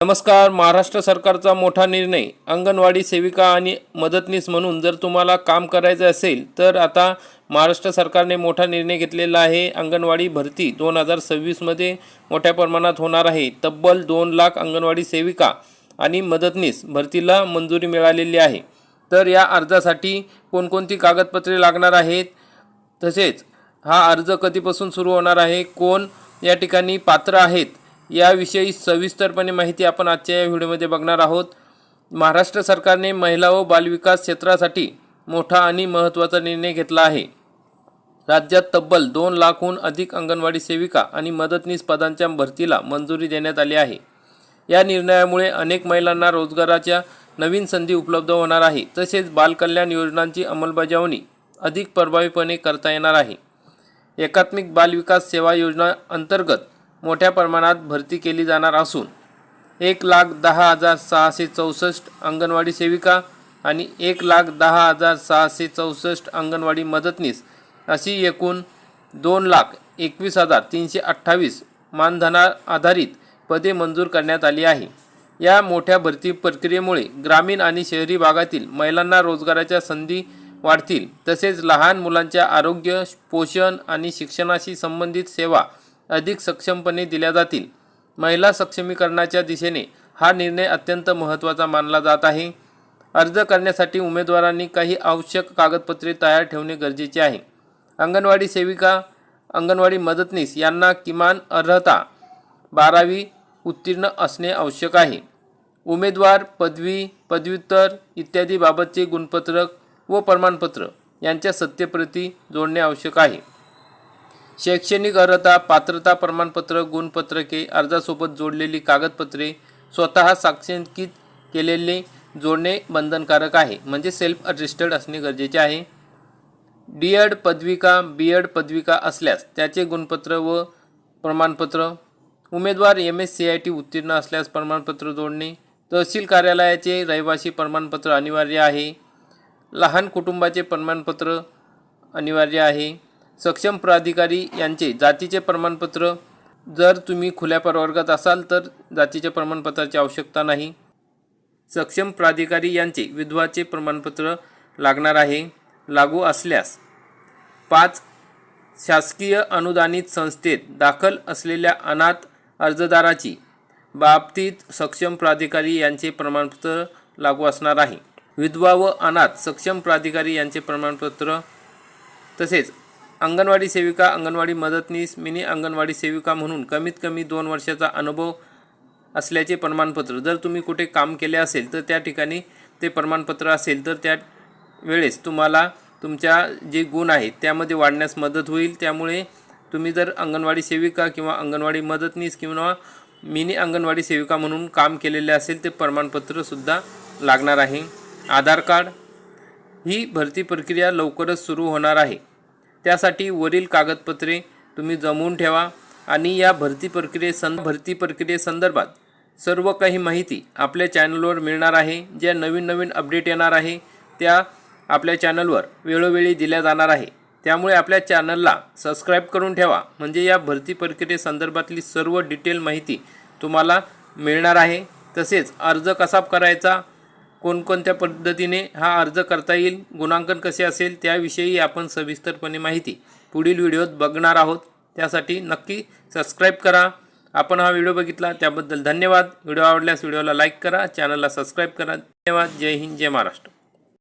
नमस्कार. महाराष्ट्र सरकारचा मोठा निर्णय. अंगणवाडी सेविका आणि मदतनीस म्हणून जर तुम्हाला काम करायचं असेल तर आता महाराष्ट्र सरकारने मोठा निर्णय घेतलेला आहे. अंगणवाडी भरती 2026 मध्ये मोठ्या प्रमाणात होणार आहे. तब्बल 2 लाख अंगणवाडी सेविका आणि मदतनीस भरतीला मंजुरी मिळालेली आहे. तर या अर्जासाठी कोणकोणती कागदपत्रे लागणार आहेत, तसेच हा अर्ज कधीपासून सुरू होणार आहे, कोण या ठिकाणी पात्र आहेत, याविषयी सविस्तरपणे माहिती आपण आजच्या या व्हिडिओमध्ये बघणार आहोत. महाराष्ट्र सरकारने महिला व बालविकास क्षेत्रासाठी मोठा आणि महत्त्वाचा निर्णय घेतला आहे. राज्यात तब्बल 2 लाखहून अधिक अंगणवाडी सेविका आणि मदतनीस पदांच्या भरतीला मंजुरी देण्यात आली आहे. या निर्णयामुळे अनेक महिलांना रोजगाराच्या नवीन संधी उपलब्ध होणार आहे. तसेच बालकल्याण योजनांची अंमलबजावणी अधिक प्रभावीपणे करता येणार आहे. एकात्मिक बालविकास सेवा योजना अंतर्गत मोठ्या प्रमाणात भरती केली जाणार असून 1,10,664 अंगणवाडी सेविका आणि 1,10,664 अंगणवाडी मदतनीस अशी एकूण 2,21,328 मानधना आधारित पदे मंजूर करण्यात आली आहे. या मोठ्या भरती प्रक्रियेमुळे ग्रामीण आणि शहरी भागातील महिलांना रोजगाराच्या संधी वाढतील. तसेच लहान मुलांच्या आरोग्य, पोषण आणि शिक्षणाशी संबंधित सेवा अधिक सक्षमपणे दिल्या जातील. महिला सक्षमीकरणाच्या दिशेने हा निर्णय अत्यंत महत्त्वाचा मानला जात आहे. अर्ज करण्यासाठी उमेदवारांनी काही आवश्यक कागदपत्रे तयार ठेवणे गरजेचे आहे. अंगणवाडी सेविका, अंगणवाडी मदतनीस यांना किमान अर्हता 12वी उत्तीर्ण असणे आवश्यक आहे. उमेदवार पदवी, पदव्युत्तर इत्यादी बाबतचे गुणपत्रक व प्रमाणपत्र यांच्या सत्यप्रती जोडणे आवश्यक आहे. शैक्षणिक अर्हता, पात्रता प्रमाणपत्र, गुणपत्रके, अर्जासोबत जोडलेली कागदपत्रे स्वतः साक्षांकित केलेले जोडणे बंधनकारक आहे, म्हणजे सेल्फ अटेस्टेड असणे गरजेचे आहे. डी.एड. पदविका, बी.एड. पदविका असल्यास त्याचे गुणपत्र व प्रमाणपत्र. उमेदवार MSCIT उत्तीर्ण असल्यास प्रमाणपत्र जोडणे. तहसील कार्यालयाचे रहिवासी प्रमाणपत्र अनिवार्य आहे. लहान कुटुंबाचे प्रमाणपत्र अनिवार्य आहे. सक्षम प्राधिकारी यांचे जातीचे प्रमाणपत्र. जर तुम्ही खुल्या प्रवर्गात असाल तर जातीच्या प्रमाणपत्राची आवश्यकता नाही. सक्षम प्राधिकारी यांचे विधवाचे प्रमाणपत्र लागणार आहे. लागू असल्यास 5 शासकीय अनुदानित संस्थेत दाखल असलेल्या अनाथ अर्जदाराची बाबतीत सक्षम प्राधिकारी यांचे प्रमाणपत्र लागू असणार आहे. विधवा व अनाथ सक्षम प्राधिकारी यांचे प्रमाणपत्र. तसेच अंगणवाडी सेविका, अंगणवाडी मदतनीस, मिनी अंगणवाडी सेविका म्हणून कमीत कमी 2 वर्षाचा अनुभव असल्याचे प्रमाणपत्र. जर तुम्ही कुठे काम केले असेल तर त्या ठिकाणी ते प्रमाणपत्र असेल तर त्या वेळेस तुम्हाला तुमच्या जे गुण आहेत त्यामध्ये वाढण्यास मदत होईल. त्यामुळे तुम्ही जर अंगणवाडी सेविका किंवा अंगणवाडी मदतनीस किंवा मिनी अंगणवाडी सेविका म्हणून काम केलेले असेल ते प्रमाणपत्रसुद्धा लागणार आहे. आधार कार्ड. ही भरती प्रक्रिया लवकरच सुरू होणार आहे. त्यासाठी वरील कागदपत्रे तुम्ही जमवून ठेवा आणि या भरती प्रक्रियेसंदर्भात सर्व काही माहिती आपल्या चॅनलवर मिळणार आहे. ज्या नवीन अपडेट येणार आहे त्या आपल्या चॅनलवर वेळोवेळी दिल्या जाणार आहे. त्यामुळे आपल्या चॅनलला सबस्क्राईब करून ठेवा, म्हणजे या भरती प्रक्रियेसंदर्भातली सर्व डिटेल माहिती तुम्हाला मिळणार आहे. तसेच अर्ज कसा करायचा, कोणकोणत्या पद्धतीने हा अर्ज करता येईल, गुणांकन कसे असेल त्याविषयी आपण सविस्तरपणे माहिती पुढील व्हिडिओत बघणार आहोत. त्यासाठी नक्की सबस्क्राईब करा. आपण हा व्हिडिओ बघितला त्याबद्दल धन्यवाद. व्हिडिओ आवडल्यास व्हिडिओला लाईक करा, चॅनलला सबस्क्राईब करा. धन्यवाद. जय हिंद, जय महाराष्ट्र.